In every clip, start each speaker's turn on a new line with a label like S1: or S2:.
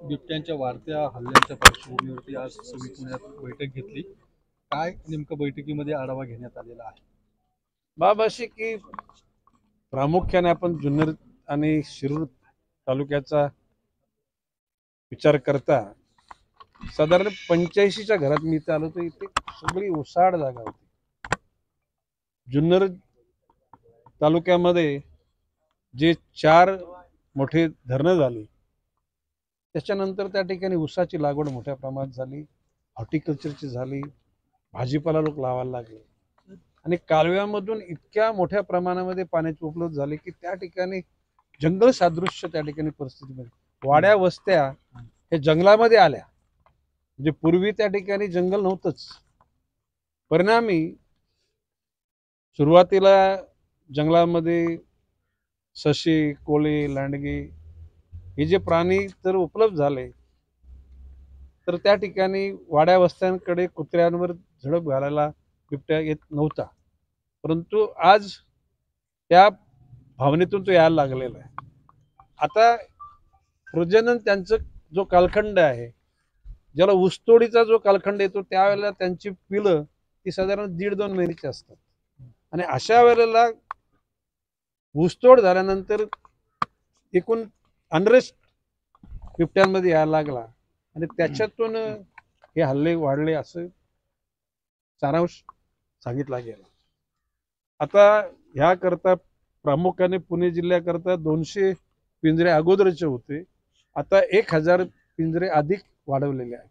S1: बिबट्यांच्या वाढत्या हल्ल्यांच्या पार्श्वभूमीवरती आज सवी पुण्यात बैठक घेतली. काय नेमकं बैठकीमध्ये आढावा घेण्यात आलेला आहे?
S2: बाब अशी की प्रामुख्याने आपण जुन्नर आणि शिरूर तालुक्याचा विचार करता साधारण 85च्या घरात मी इथे आलो तर इथे सगळी ओसाड जागा होती. जुन्नर तालुक्यामध्ये जे 4 मोठे धरणं झाली त्याच्यानंतर त्या ठिकाणी ऊसाची लागवड मोठ्या प्रमाणात झाली, हॉर्टिकल्चरची झाली, भाजीपाला लोक लावायला लागले आणि कालव्यामधून इतक्या मोठ्या प्रमाणामध्ये पाण्याची उपलब्ध झाली की त्या ठिकाणी जंगल सादृश्य त्या ठिकाणी परिस्थितीमध्ये वाड्या वस्त्या हे जंगलामध्ये आल्या. म्हणजे पूर्वी त्या ठिकाणी जंगल नव्हतंच. परिणामी सुरुवातीला जंगलामध्ये सशी, कोळी, लांडगे हे जे प्राणी जर उपलब्ध झाले तर त्या ठिकाणी वाड्या वस्त्यांकडे कुत्र्यांवर झडप घालायला बिबट्या येत नव्हता. परंतु आज त्या भावनेतून तो यायला लागलेला आहे. आता प्रजनन त्यांचं जो कालखंड आहे, ज्याला ऊसतोडीचा जो कालखंड येतो त्यावेळेला त्यांची पिलं ती साधारण 1.5-2 महिन्याची असतात आणि अशा वेळेला ऊसतोड झाल्यानंतर एकूण अनरेस्ट बिबट्यांमध्ये यायला लागला आणि त्याच्यातून हे हल्ले वाढले असं सारांश सांगितला गेला. आता ह्याकरता प्रामुख्याने पुणे जिल्ह्याकरता 200 पिंजरे अगोदरचे होते, आता 1000 पिंजरे अधिक वाढवलेले आहेत.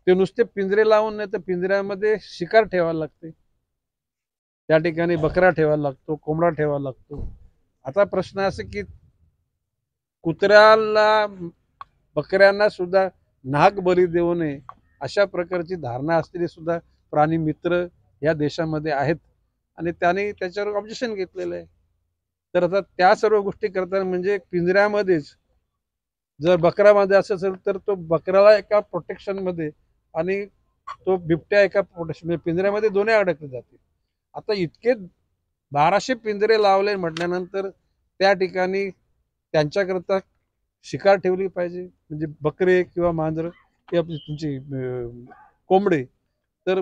S2: ते नुसते पिंजरे लावून नाही तर पिंजऱ्यामध्ये शिकार ठेवायला लागते, त्या ठिकाणी बकरा ठेवायला लागतो, कोंबडा ठेवायला लागतो. आता प्रश्न असा की कुत्र्याला बकऱ्यांना सुद्धा नाग बळी देऊ नये अशा प्रकारची धारणा असलेले सुद्धा प्राणी मित्र या देशामध्ये आहेत आणि त्याने त्याच्यावर ऑब्जेक्शन घेतलेलं आहे. तर आता त्या सर्व गोष्टी करताना म्हणजे पिंजऱ्यामध्येच जर बकरामध्ये असेल तर तो बकऱ्याला एका प्रोटेक्शन मध्ये आणि तो बिबट्या एका प्रोटेक्शन पिंजऱ्यामध्ये दोन्ही अडकले जाते. आता इतके 1200 पिंजरे लावले म्हटल्यानंतर त्या ठिकाणी त्यांच्याकरता शिकार ठेवली पाहिजे. म्हणजे बकरे किंवा मांजर हे आपली तुमची कोंबडे तर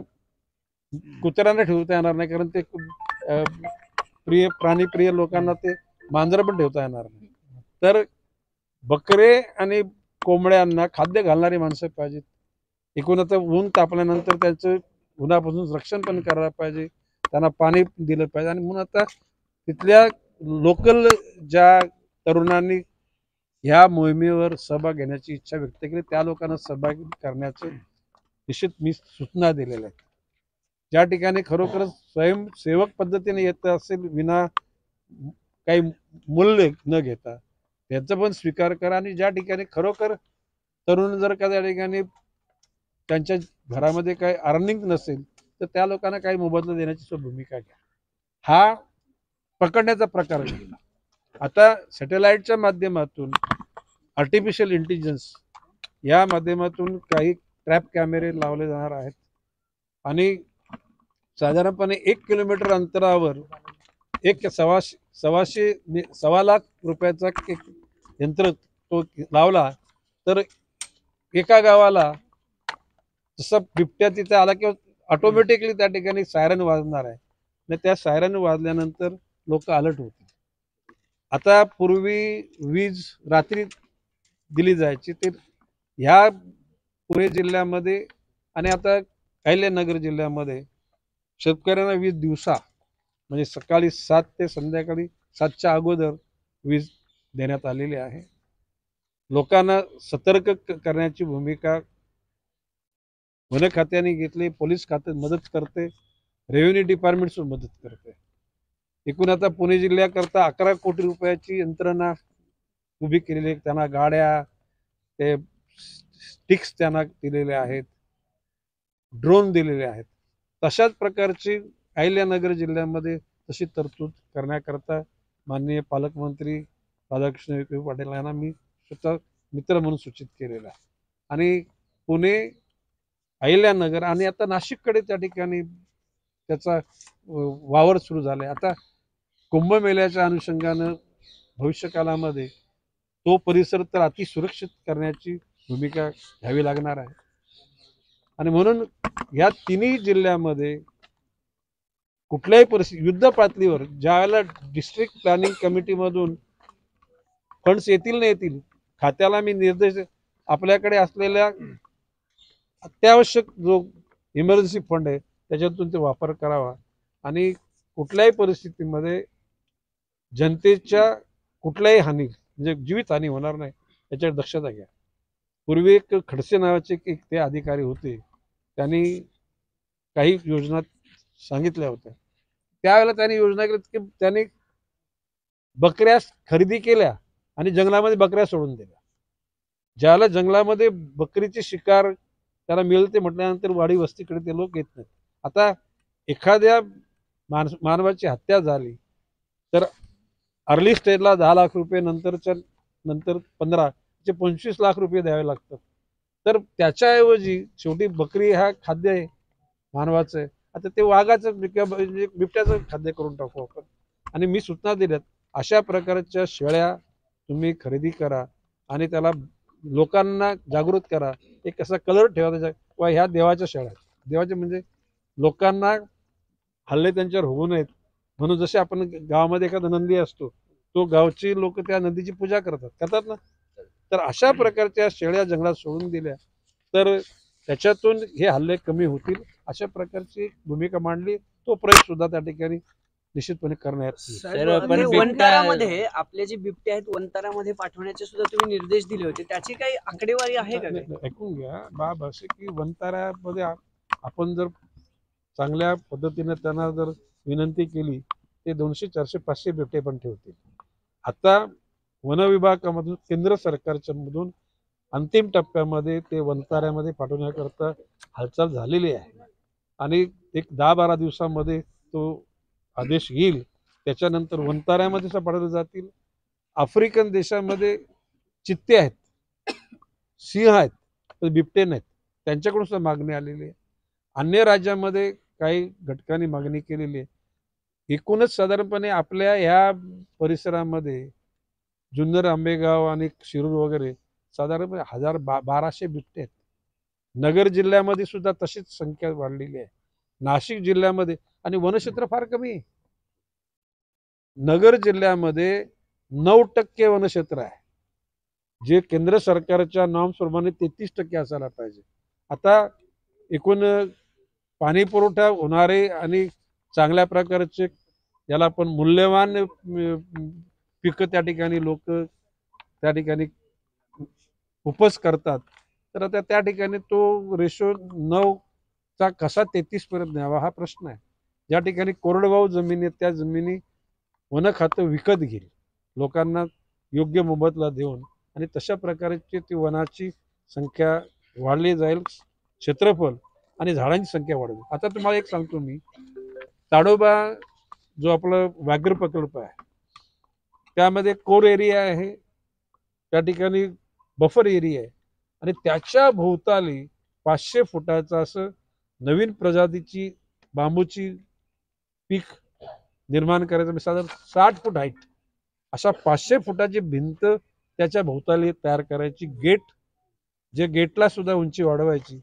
S2: कुत्र्यांना ठेवता येणार नाही, कारण ते प्राणीप्रिय लोकांना ते मांजर पण ठेवता येणार नाही. तर बकरे आणि कोंबड्यांना खाद्य घालणारी माणसं पाहिजेत. एकूण आता ऊन तापल्यानंतर त्यांचं उन्हापासून रक्षण पण करायला पाहिजे, त्यांना पाणी दिलं पाहिजे. आणि म्हणून आता तिथल्या लोकल ज्या तरुणांनी ह्या मोहिमेवर सहभाग घेण्याची इच्छा व्यक्त केली त्या लोकांना सहभागी करण्याचं निश्चित मी सूचना दिलेल्या आहेत. ज्या ठिकाणी खरोखरच स्वयंसेवक पद्धतीने येत असेल विना काही मूल्य न घेता त्याचा पण स्वीकार करा. आणि ज्या ठिकाणी खरोखर तरुण जर का त्या ठिकाणी त्यांच्या घरामध्ये काही अर्निंग नसेल तर त्या लोकांना काही मोबदला देण्याची भूमिका घ्या. हा पकडण्याचा प्रकार घडला. आता सॅटेलाइटच्या माध्यमातून आर्टिफिशियल इंटेलिजन्स या माध्यमातून काही ट्रॅप कॅमेरे लावले जाणार आहेत आणि साधारणपणे 1 किलोमीटर अंतरावर एक 1.25 लाख रुपयाचा एक यंत्र तो लावला तर एका गावाला जसं बिबट्या तिथे आला की ऑटोमॅटिकली त्या ठिकाणी सायरन वाजणार आहे आणि त्या सायरन वाजल्यानंतर लोक अलर्ट होतील. आता पूर्वी वीज रात्री दिली जायची ते ह्या पुणे जिल्ह्यामध्ये आणि आता अहिल्यानगर जिल्ह्यामध्ये शेतकऱ्यांना वीज दिवसा म्हणजे सकाळी 7 ते संध्याकाळी 7च्या अगोदर वीज देण्यात आलेली आहे. लोकांना सतर्क करण्याची भूमिका वन खात्याने घेतली, पोलीस खाते मदत करते, रेव्हेन्यू डिपार्टमेंट सुद्धा मदत करते. एकूण आता पुणे जिल्ह्याकरता 11 कोटी रुपयाची यंत्रणा उभी केलेली, त्यांना गाड्या ते स्टिक्स त्यांना दिलेले आहेत, ड्रोन दिलेले आहेत. तशाच प्रकारची अहिल्यानगर जिल्ह्यामध्ये तशी तरतूद करण्याकरता माननीय पालकमंत्री राधाकृष्ण विखे पाटील यांना मी स्वतः मित्र म्हणून सूचित केलेला आहे. आणि पुणे, अहिल्यानगर आणि आता नाशिककडे त्या ठिकाणी त्याचा वावर सुरू झाला आहे. आता कुंभमेळ्याच्या अनुषंगानं भविष्यकालामध्ये तो परिसर तर अति सुरक्षित करण्याची भूमिका घ्यावी लागणार आहे. आणि म्हणून या तिन्ही जिल्ह्यामध्ये कुठल्याही परिस्थिती युद्ध पातळीवर ज्यावेळेला डिस्ट्रिक्ट प्लॅनिंग कमिटीमधून फंड्स येतील नाही येतील, खात्याला मी निर्देश, आपल्याकडे असलेल्या अत्यावश्यक जो इमर्जन्सी फंड आहे त्याच्यातून ते वापर करावा आणि कुठल्याही परिस्थितीमध्ये जनतेच्या कुठल्याही हानी म्हणजे जीवित हानी होणार नाही याच्यावर दक्षता घ्या. पूर्वी एक खडसे नावाचे एक ते अधिकारी होते, त्यांनी काही योजना सांगितल्या होत्या. त्यावेळेला त्यांनी योजना केली की त्यांनी बकऱ्या खरेदी केल्या आणि जंगलामध्ये बकऱ्या सोडून दिल्या. ज्याला जंगलामध्ये बकरीची शिकार त्याला मिळते म्हटल्यानंतर वाडी वस्तीकडे ते लोक येत नाहीत. आता एखाद्या मानवाची हत्या झाली तर अर्ली स्टेजला 10 लाख रुपये, नंतर 15 ते 25 लाख रुपये द्यावे लागतात. तर त्याच्याऐवजी शेवटी बकरी हा खाद्य आहे मानवाचं आहे, आता ते वाघाचं किंवा बिबट्याचं खाद्य करून टाकू आपण. आणि मी सूचना दिल्यात अशा प्रकारच्या शेळ्या तुम्ही खरेदी करा आणि त्याला लोकांना जागृत करा. एक कसा कलर ठेवा त्याच्या, वा ह्या देवाच्या शेळ्या, देवाचे म्हणजे लोकांना हल्ले त्यांच्यावर होऊ नयेत म्हणून. जसे आपण गावामध्ये एखादा नंदी असतो, तो गावची लोक त्या नदीची पूजा करतात ना, तर अशा प्रकारच्या शेळ्या जंगलात सोडून दिल्या तर त्याच्यातून हे हल्ले कमी होतील. अशा प्रकारची भूमिका मांडली, तो प्रयोग सुद्धा त्या ठिकाणी निश्चितपणे करण्यात.
S3: वनतारामध्ये आपले जे बिबटे आहेत वनतारामध्ये पाठवण्याचे सुद्धा तुम्ही निर्देश दिले होते, त्याची काही आकडेवारी आहे का?
S2: ऐकून घ्या बाब, असे की वनतारामध्ये आपण जर चांगल्या पद्धतीने त्यांना जर विनंती केली ते 200, 400, 500 बिबटे पण ठेवतील. आता वन विभागामधून केंद्र सरकारच्या मधून अंतिम टप्प्यामध्ये ते वनताऱ्यामध्ये पाठवण्याकरता हालचाल झालेली आहे आणि एक 10-12 दिवसामध्ये तो आदेश येईल. त्याच्यानंतर वनताऱ्यामध्ये पाठवले जातील. आफ्रिकन देशामध्ये चित्ते आहेत, सिंह आहेत, तर बिबटे नाहीत, त्यांच्याकडून सुद्धा मागणी आलेली आहे. अन्य राज्यामध्ये काही घटकांनी मागणी केलेली आहे. एकूणच साधारणपणे आपल्या ह्या परिसरामध्ये जुन्नर, आंबेगाव आणि शिरूर वगैरे साधारणपणे 1200 बिबटे आहेत. नगर जिल्ह्यामध्ये सुद्धा तशीच संख्या वाढलेली आहे. नाशिक जिल्ह्यामध्ये आणि वनक्षेत्र फार कमी आहे. नगर जिल्ह्यामध्ये 9% वनक्षेत्र आहे, जे केंद्र सरकारच्या नॉर्म्सप्रमाणे 33% असायला पाहिजे. आता एकूण पाणी पुरवठा होणारे आणि चांगल्या प्रकारचे याला पण मूल्यवान पिकं त्या ठिकाणी लोक त्या ठिकाणी उपज करतात. तर आता त्या ठिकाणी तो रेशो 9चा कसा 33 पर्यंत न्यावा हा प्रश्न आहे. ज्या ठिकाणी कोरडवाहू जमिनी आहेत त्या जमिनी वन खातं विकत घेईल, लोकांना योग्य मोबदला देऊन, आणि तशा प्रकारची ती वनाची संख्या वाढली जाईल, क्षेत्रफळ आणि झाडांची संख्या वाढेल. आता तुम्हाला एक सांगतो मी, ताडोबा जो आपला व्याघ्र प्रकल्प आहे त्यामध्ये कोर एरिया आहे, त्या ठिकाणी बफर एरिया आहे आणि त्याच्या भोवताली 500 फुटाचा असं नवीन प्रजातीची बांबूची पीक निर्माण करायचं. साधारण 60 फूट हाईट अशा 500 फुटाची भिंत त्याच्या भोवताली तयार करायची. गेट, जे गेटला सुद्धा उंची वाढवायची